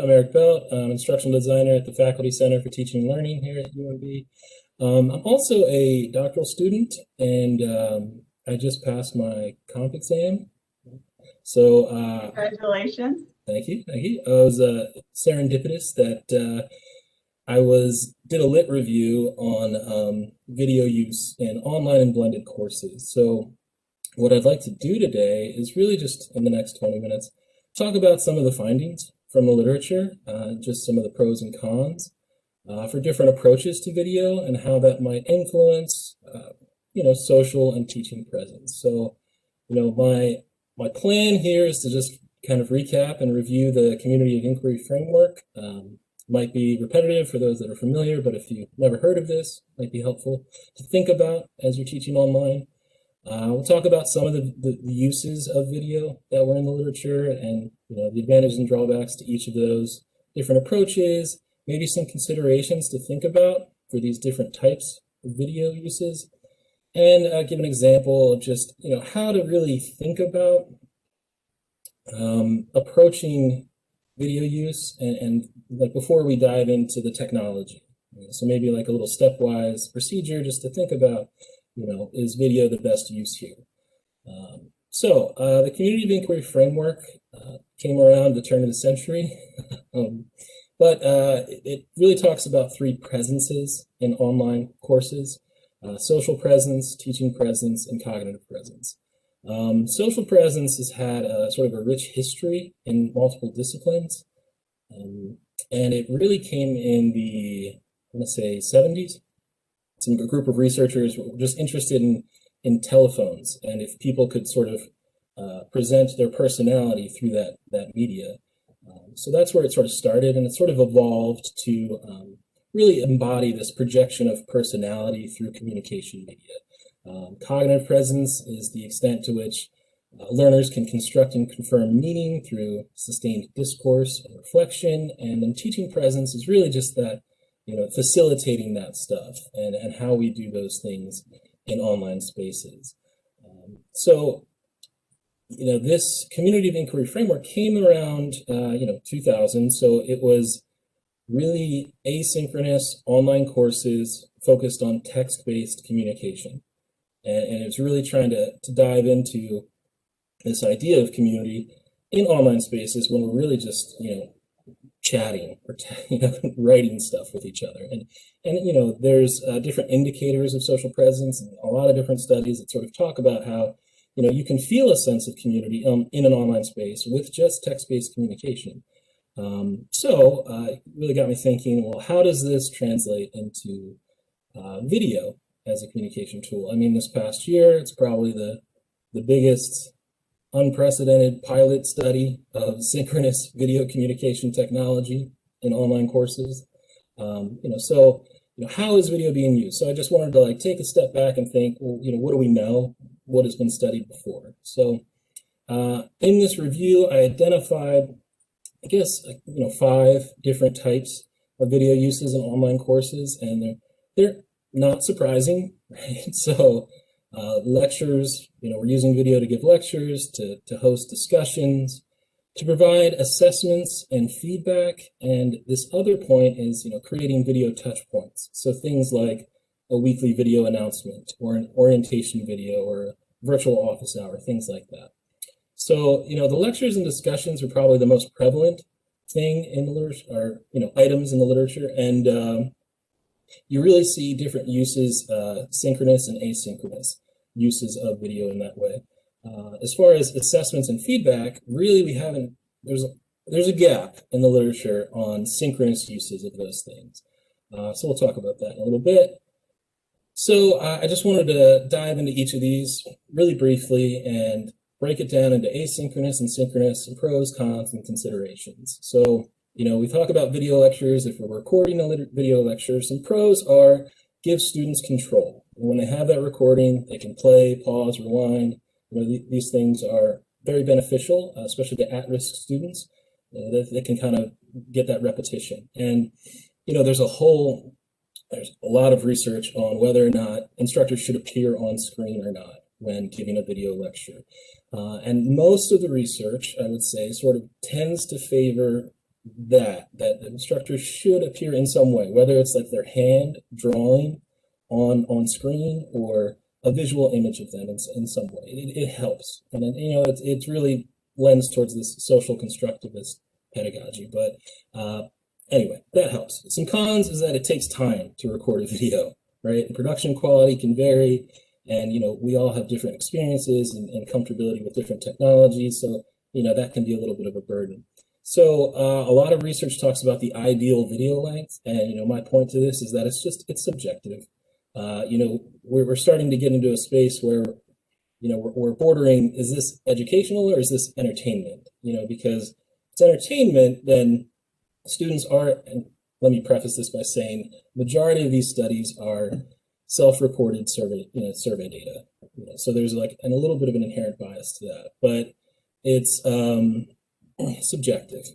I'm Eric Belt. I'm instructional designer at the Faculty Center for Teaching and Learning here at UMB. I'm also a doctoral student, and I just passed my comp exam. So Congratulations. thank you, thank you. I was serendipitous that did a lit review on video use in online and blended courses. So what I'd like to do today is really just in the next 20 minutes talk about some of the findings from the literature, just some of the pros and cons for different approaches to video and how that might influence, social and teaching presence. So, my plan here is to just kind of recap and review the community of inquiry framework. Might be repetitive for those that are familiar, but if you've never heard of this, it might be helpful to think about as you're teaching online. We'll talk about some of the uses of video that were in the literature and the advantages and drawbacks to each of those different approaches, maybe some considerations to think about for these different types of video uses, and give an example of just how to really think about approaching video use and like before we dive into the technology. So maybe like a little stepwise procedure just to think about is video the best use here? The Community of Inquiry Framework came around the turn of the century, but it really talks about three presences in online courses: social presence, teaching presence, and cognitive presence. Social presence has had sort of a rich history in multiple disciplines, and it really came in the, I'm going to say, 70s. A group of researchers were just interested in telephones and if people could sort of present their personality through that media. So that's where it sort of started, and it sort of evolved to really embody this projection of personality through communication media. Cognitive presence is the extent to which learners can construct and confirm meaning through sustained discourse and reflection, and then teaching presence is really just that facilitating that stuff and how we do those things in online spaces. This Community of Inquiry Framework came around, 2000. So it was really asynchronous online courses focused on text-based communication. And it's really trying to dive into this idea of community in online spaces when we're really just, chatting or writing stuff with each other, and there's different indicators of social presence and a lot of different studies that sort of talk about how you can feel a sense of community in an online space with just text-based communication. It really got me thinking, well, how does this translate into video as a communication tool? I mean, this past year it's probably the biggest unprecedented pilot study of synchronous video communication technology in online courses. How is video being used? So I just wanted to take a step back and think, well, what do we know? What has been studied before? So in this review, I identified, I guess, 5 different types of video uses in online courses, and they're not surprising, right? So lectures, we're using video to give lectures, to host discussions, to provide assessments and feedback. And this other point is, creating video touch points. So things like a weekly video announcement or an orientation video or a virtual office hour, things like that. So, the lectures and discussions are probably the most prevalent thing in the literature, or, items in the literature. And you really see different uses, synchronous and asynchronous uses of video in that way. As far as assessments and feedback, really there's a gap in the literature on synchronous uses of those things. So we'll talk about that in a little bit. So I just wanted to dive into each of these really briefly and break it down into asynchronous and synchronous and pros, cons, and considerations. So, we talk about video lectures. If we're recording a video lecture, some pros are give students control. And when they have that recording, they can play, pause, rewind. These things are very beneficial, especially to at-risk students. They can kind of get that repetition. And, there's a lot of research on whether or not instructors should appear on screen or not when giving a video lecture. And most of the research, I would say, sort of tends to favor that the instructor should appear in some way, whether it's like their hand drawing on screen or a visual image of them in some way. It helps, and then, it really lends towards this social constructivist pedagogy. But anyway, that helps. Some cons is that it takes time to record a video, right? The production quality can vary, and we all have different experiences and comfortability with different technologies, so that can be a little bit of a burden. So a lot of research talks about the ideal video length, and my point to this is that it's subjective. We're starting to get into a space where we're bordering, is this educational or is this entertainment? Because if it's entertainment, then students are, and let me preface this by saying, majority of these studies are self-reported survey data. So there's like a little bit of an inherent bias to that, but it's subjective.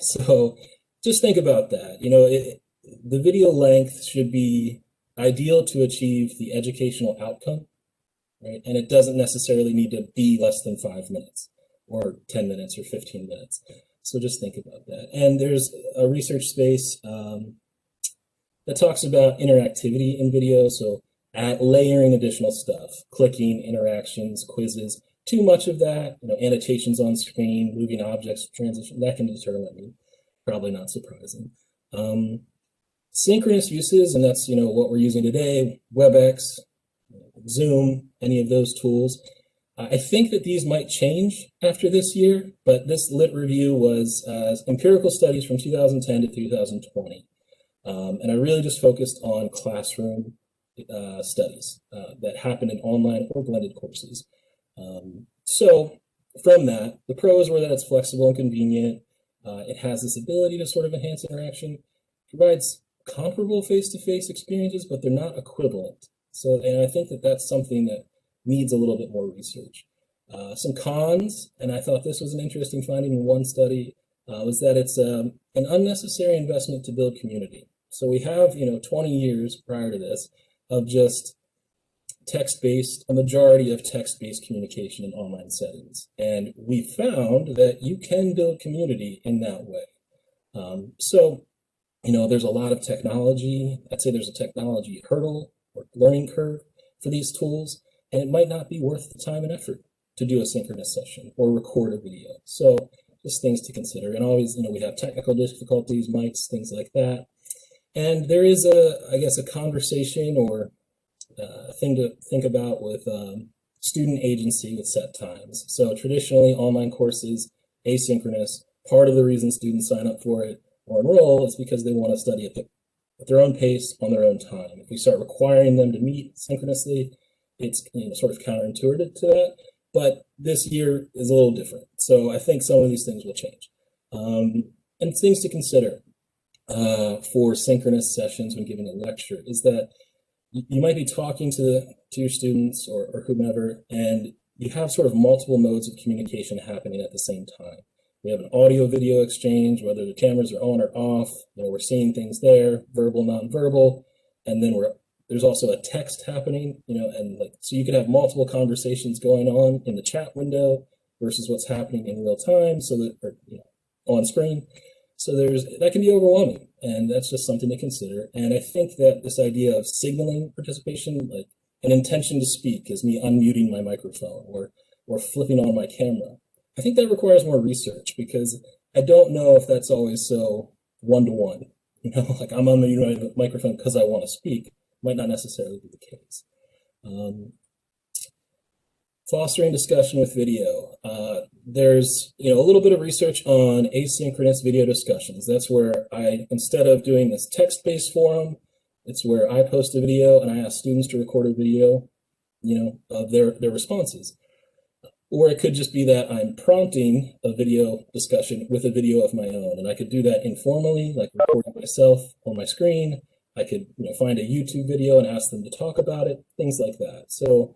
So just think about that. The video length should be ideal to achieve the educational outcome, right? And it doesn't necessarily need to be less than 5 minutes or 10 minutes or 15 minutes. So just think about that. And there's a research space that talks about interactivity in video. So layering additional stuff, clicking, interactions, quizzes. Too much of that, annotations on screen, moving objects, transition, that can deter learning. Probably not surprising. Synchronous uses, and that's what we're using today, WebEx, Zoom, any of those tools. I think that these might change after this year, but this lit review was empirical studies from 2010 to 2020. And I really just focused on classroom studies that happen in online or blended courses. So from that, the pros were that it's flexible and convenient. It has this ability to sort of enhance interaction, provides comparable face-to-face experiences, but they're not equivalent. So, and I think that that's something that needs a little bit more research. Some cons, and I thought this was an interesting finding in one study, was that it's an unnecessary investment to build community. So we have, 20 years prior to this of just a majority of text-based communication in online settings. And we found that you can build community in that way. So, there's a lot of technology. I'd say there's a technology hurdle or learning curve for these tools, and it might not be worth the time and effort to do a synchronous session or record a video. So just things to consider. And always, we have technical difficulties, mics, things like that. And there is a conversation or thing to think about with student agency with set times. So traditionally, online courses, asynchronous, part of the reason students sign up for it or enroll is because they want to study at their own pace, on their own time. If we start requiring them to meet synchronously, it's sort of counterintuitive to that. But this year is a little different. So I think some of these things will change. And things to consider for synchronous sessions when giving a lecture is that you might be talking to your students or whomever, and you have sort of multiple modes of communication happening at the same time. We have an audio video exchange, whether the cameras are on or off, we're seeing things there, verbal, nonverbal, and then there's also a text happening, and so you could have multiple conversations going on in the chat window versus what's happening in real time, so that, or, on screen. So that can be overwhelming, and that's just something to consider. And I think that this idea of signaling participation, like an intention to speak is me unmuting my microphone or flipping on my camera, I think that requires more research, because I don't know if that's always so one-to-one. Like I'm unmuting my microphone because I want to speak might not necessarily be the case. Fostering discussion with video. There's a little bit of research on asynchronous video discussions. That's where instead of doing this text-based forum, it's where I post a video and I ask students to record a video, of their responses. Or it could just be that I'm prompting a video discussion with a video of my own, and I could do that informally, like recording myself on my screen. I could find a YouTube video and ask them to talk about it, things like that. So,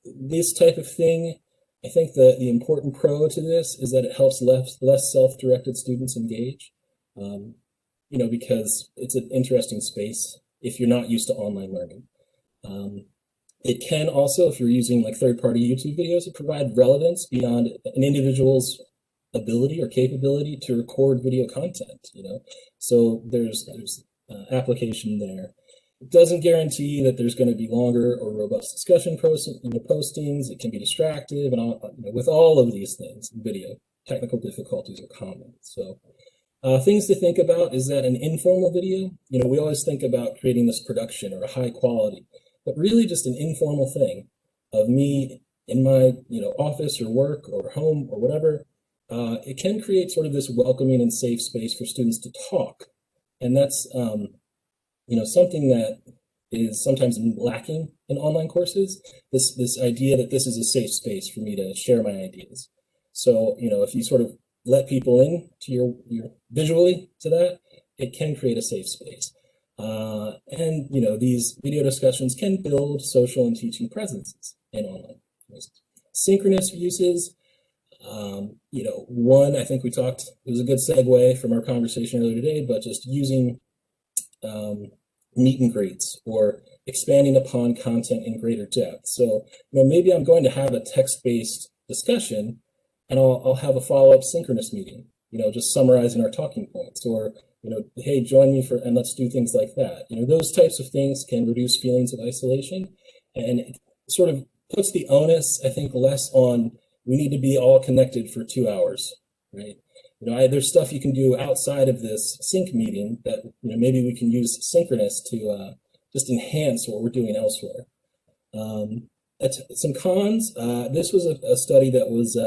this type of thing, I think the important pro to this is that it helps less self-directed students engage, because it's an interesting space if you're not used to online learning. It can also, if you're using like third-party YouTube videos, provide relevance beyond an individual's ability or capability to record video content, So there's application there. It doesn't guarantee that there's going to be longer or robust discussion postings. It can be distractive, and with all of these things, video technical difficulties are common. So things to think about is that an informal video, we always think about creating this production or a high quality, but really just an informal thing of me in my office or work or home or whatever. It can create sort of this welcoming and safe space for students to talk, and that's something that is sometimes lacking in online courses. This idea that this is a safe space for me to share my ideas. So if you sort of let people in to your visually to that, it can create a safe space. And these video discussions can build social and teaching presences in online courses. Synchronous uses. One, I think we talked, it was a good segue from our conversation earlier today, but just using meet and greets or expanding upon content in greater depth. So, maybe I'm going to have a text-based discussion and I'll have a follow-up synchronous meeting, just summarizing our talking points, or, hey, join me and let's do things like that. Those types of things can reduce feelings of isolation, and it sort of puts the onus, I think, less on we need to be all connected for 2 hours, right? There's stuff you can do outside of this sync meeting that maybe we can use synchronous to just enhance what we're doing elsewhere. Some cons. This was a study that was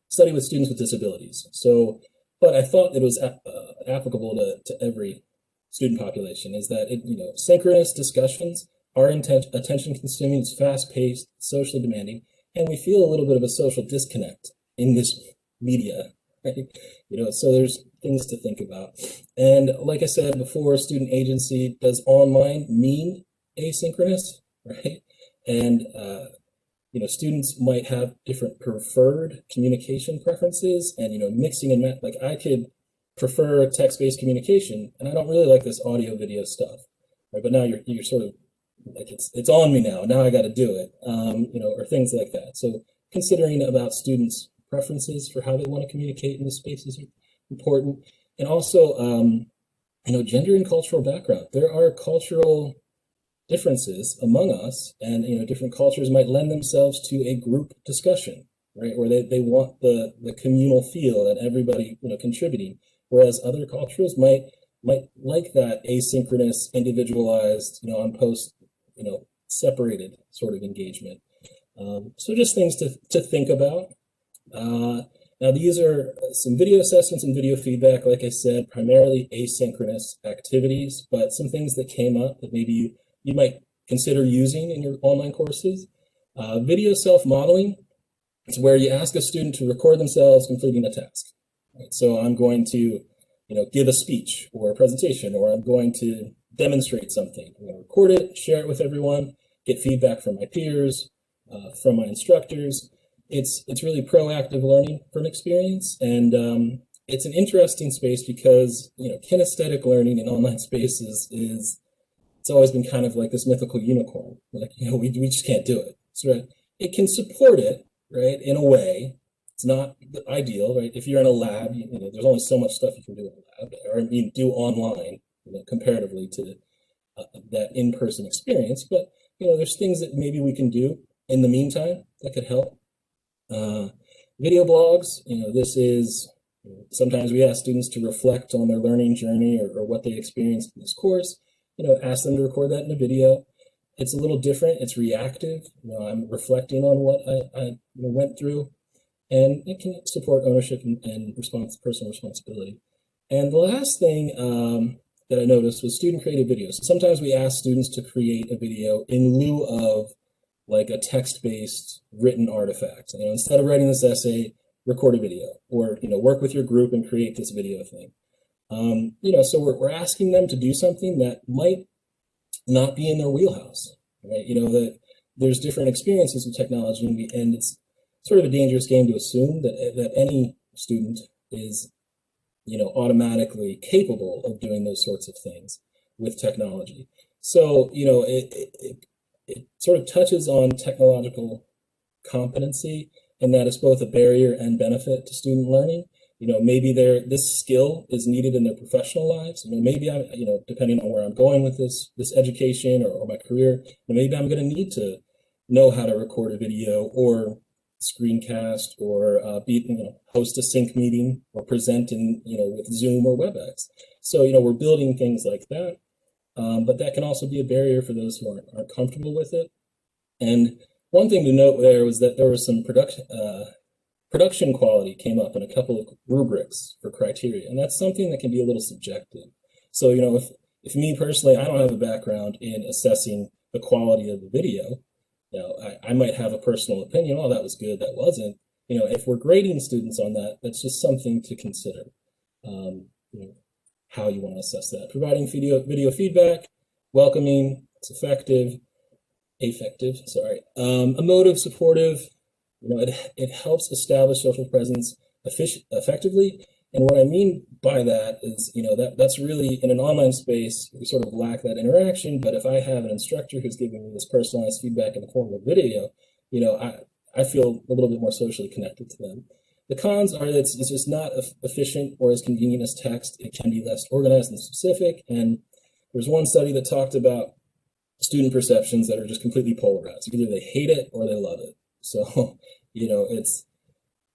study with students with disabilities. So, but I thought it was applicable to every student population. Is that synchronous discussions are attention-consuming, it's fast-paced, socially demanding, and we feel a little bit of a social disconnect in this media. Right? So there's things to think about. And like I said before, student agency, does online mean asynchronous, right? And students might have different preferred communication preferences, and mixing and like I could prefer text-based communication, and I don't really like this audio video stuff, right? But now you're sort of like it's on me now. Now I got to do it, or things like that. So considering about students' preferences for how they want to communicate in this space is important, and also gender and cultural background. There are cultural differences among us, and different cultures might lend themselves to a group discussion, right, where they want the communal feel and everybody contributing, whereas other cultures might like that asynchronous, individualized, on post, separated sort of engagement. So just things to think about. Now these are some video assessments and video feedback, like I said, primarily asynchronous activities, but some things that came up that maybe you might consider using in your online courses. Video self-modeling is where you ask a student to record themselves completing a task. Right? So I'm going to give a speech or a presentation, or I'm going to demonstrate something. I'm going to record it, share it with everyone, get feedback from my peers, from my instructors. It's really proactive learning from experience, and it's an interesting space because kinesthetic learning in online spaces it's always been kind of like this mythical unicorn. Like we just can't do it. So right, it can support it, right, in a way. It's not ideal, right? If you're in a lab, there's only so much stuff you can do in a lab, or do online, comparatively to that in-person experience. But there's things that maybe we can do in the meantime that could help. Video blogs, this is sometimes we ask students to reflect on their learning journey or what they experienced in this course. Ask them to record that in a video. It's a little different. It's reactive. I'm reflecting on what I went through. And it can support ownership and personal responsibility. And the last thing that I noticed was student-created videos. So sometimes we ask students to create a video in lieu of like a text-based written artifact. Instead of writing this essay, record a video, or work with your group and create this video thing. So we're asking them to do something that might not be in their wheelhouse, right? That there's different experiences with technology, and it's sort of a dangerous game to assume that any student is, automatically capable of doing those sorts of things with technology. So, it sort of touches on technological competency, and that it's both a barrier and benefit to student learning. Maybe this skill is needed in their professional lives. Maybe I, depending on where I'm going with this education or my career, maybe I'm going to need to know how to record a video or screencast or host a sync meeting or present in with Zoom or WebEx. So we're building things like that, but that can also be a barrier for those who aren't comfortable with it. And one thing to note there was that there was some production quality came up in a couple of rubrics for criteria, and that's something that can be a little subjective. So if me personally, I don't have a background in assessing the quality of the video. I might have a personal opinion, oh, that was good, that wasn't. If we're grading students on that, that's just something to consider, how you want to assess that. Providing video feedback, welcoming, it's affective, emotive, supportive. It helps establish social presence effectively. And what I mean by that is, that's really, in an online space, we sort of lack that interaction. But if I have an instructor who's giving me this personalized feedback in the form of video, I feel a little bit more socially connected to them. The cons are that it's just not efficient or as convenient as text. It can be less organized and specific. And there's one study that talked about student perceptions that are just completely polarized. Either they hate it or they love it. So,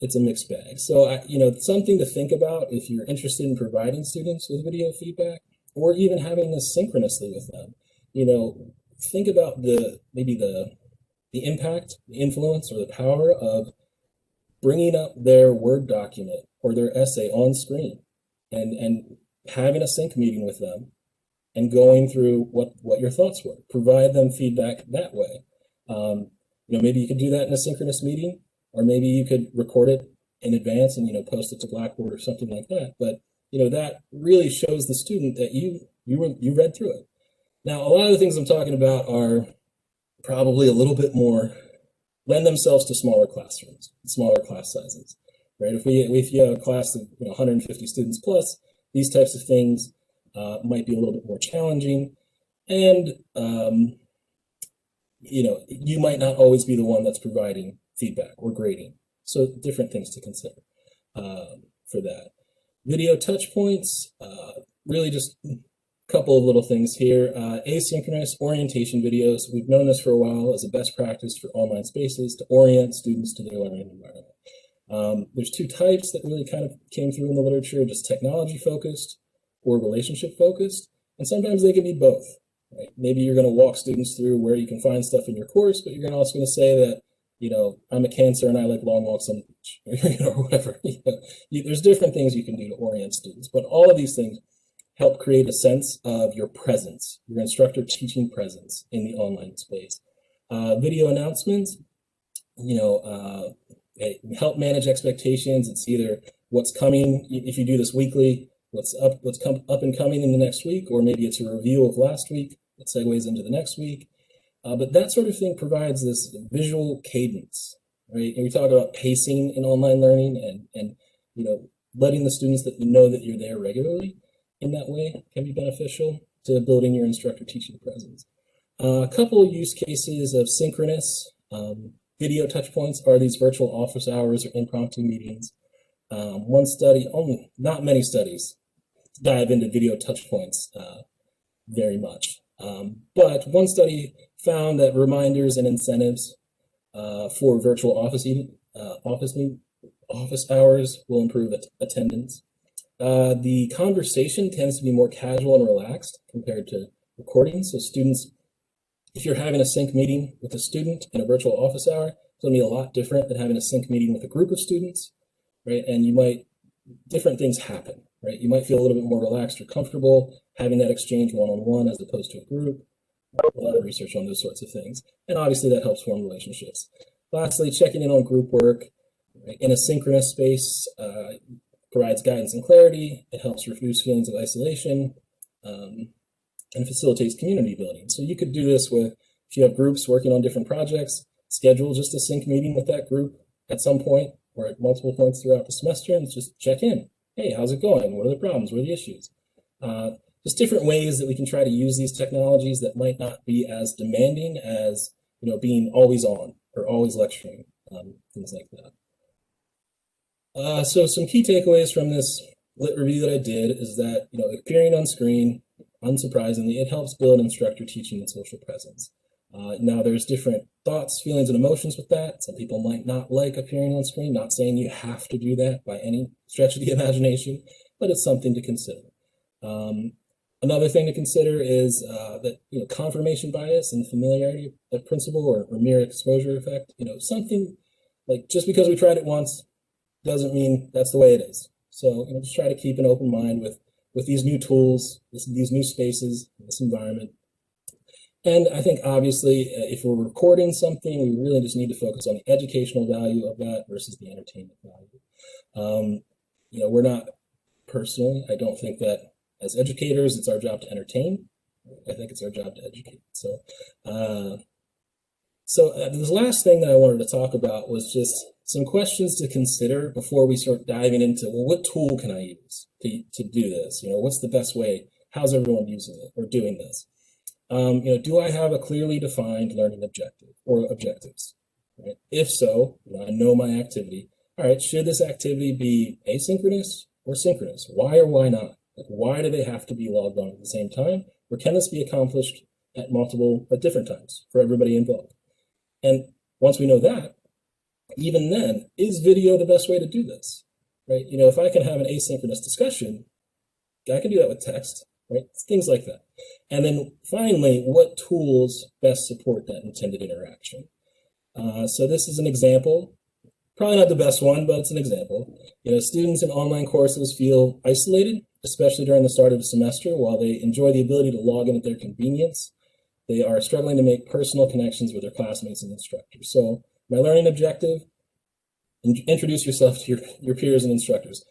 it's a mixed bag. So, something to think about if you're interested in providing students with video feedback or even having this synchronously with them. Think about the impact, the influence, or the power of bringing up their Word document or their essay on screen and having a sync meeting with them and going through what your thoughts were. Provide them feedback that way. Maybe you could do that in a synchronous meeting, or maybe you could record it in advance and post it to Blackboard or something like that. But that really shows the student that you read through it. Now, a lot of the things I'm talking about are probably a little bit more lend themselves to smaller classrooms, smaller class sizes, right? If you have a class of 150 students plus, these types of things might be a little bit more challenging, and you might not always be the one that's providing feedback or grading. So different things to consider for that. Video touch points, really just a couple of little things here. Asynchronous orientation videos. We've known this for a while as a best practice for online spaces to orient students to their learning environment. There's two types that really kind of came through in the literature, just technology focused or relationship focused. And sometimes they can be both. Right? Maybe you're going to walk students through where you can find stuff in your course, but you're also going to say that, I'm a Cancer and I like long walks on the beach, or whatever. There's different things you can do to orient students, but all of these things help create a sense of your presence, your instructor teaching presence in the online space. Video announcements, help manage expectations. It's either what's coming, if you do this weekly, what's up and coming in the next week, or maybe it's a review of last week that segues into the next week. But that sort of thing provides this visual cadence, right? And we talk about pacing in online learning and letting the students that that you're there regularly in that way can be beneficial to building your instructor teaching presence. A couple of use cases of synchronous video touch points are these virtual office hours or impromptu meetings. One study, not many studies, dive into video touch points very much. But one study found that reminders and incentives for virtual office hours will improve attendance. The conversation tends to be more casual and relaxed compared to recordings. So students, if you're having a sync meeting with a student in a virtual office hour, it's going to be a lot different than having a sync meeting with a group of students, right? And different things happen, right? You might feel a little bit more relaxed or comfortable having that exchange one-on-one as opposed to a group. A lot of research on those sorts of things. And obviously that helps form relationships. Lastly, checking in on group work, right? In a synchronous space, provides guidance and clarity. It helps reduce feelings of isolation and facilitates community building. So you could do this if you have groups working on different projects, schedule just a sync meeting with that group at some point or at multiple points throughout the semester and just check in. Hey, how's it going? What are the problems? What are the issues? Just different ways that we can try to use these technologies that might not be as demanding as being always on or always lecturing. things like that. So some key takeaways from this lit review that I did is that, appearing on screen, unsurprisingly, it helps build instructor teaching and social presence. Now, there's different thoughts, feelings, and emotions with that. Some people might not like appearing on screen, not saying you have to do that by any stretch of the imagination, but it's something to consider. Another thing to consider is that confirmation bias and familiarity of principle or mere exposure effect. Something like just because we tried it once doesn't mean that's the way it is. So just try to keep an open mind with these new tools, these new spaces, this environment. And I think obviously, if we're recording something, we really just need to focus on the educational value of that versus the entertainment value. We're not personally, I don't think that as educators, it's our job to entertain. I think it's our job to educate. So, this last thing that I wanted to talk about was just some questions to consider before we start diving into, well, what tool can I use to do this? What's the best way? How's everyone using it or doing this? Do I have a clearly defined learning objective or objectives? Right? If so, I know my activity. All right, should this activity be asynchronous or synchronous? Why or why not? Like, why do they have to be logged on at the same time? Or can this be accomplished at different times for everybody involved? And once we know that, even then, is video the best way to do this? Right? If I can have an asynchronous discussion, I can do that with text, right? Things like that. And then finally, what tools best support that intended interaction? So this is an example. Probably not the best one, but it's an example. Students in online courses feel isolated, especially during the start of the semester. While they enjoy the ability to log in at their convenience, they are struggling to make personal connections with their classmates and instructors. So my learning objective, introduce yourself to your peers and instructors.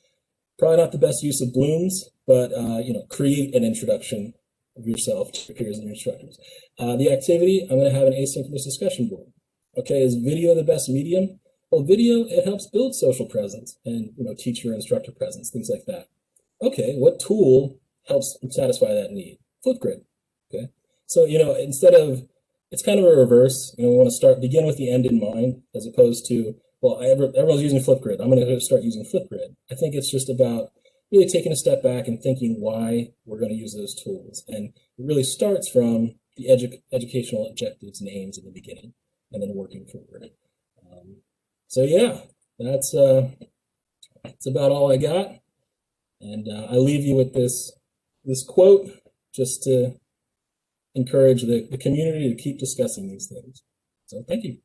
Probably not the best use of blooms, but create an introduction of yourself to your peers and your instructors. The activity, I'm going to have an asynchronous discussion board. Okay, is video the best medium? Well, video, it helps build social presence and teacher instructor presence, things like that. Okay, what tool helps satisfy that need? Flipgrid. Okay, so instead of, it's kind of a reverse. We want to begin with the end in mind, as opposed to, well, everyone's using Flipgrid, I'm going to start using Flipgrid. I think it's just about really taking a step back and thinking why we're going to use those tools. And it really starts from the educational objectives and aims in the beginning, and then working forward. So yeah, that's about all I got. And I leave you with this quote just to encourage the community to keep discussing these things. So thank you.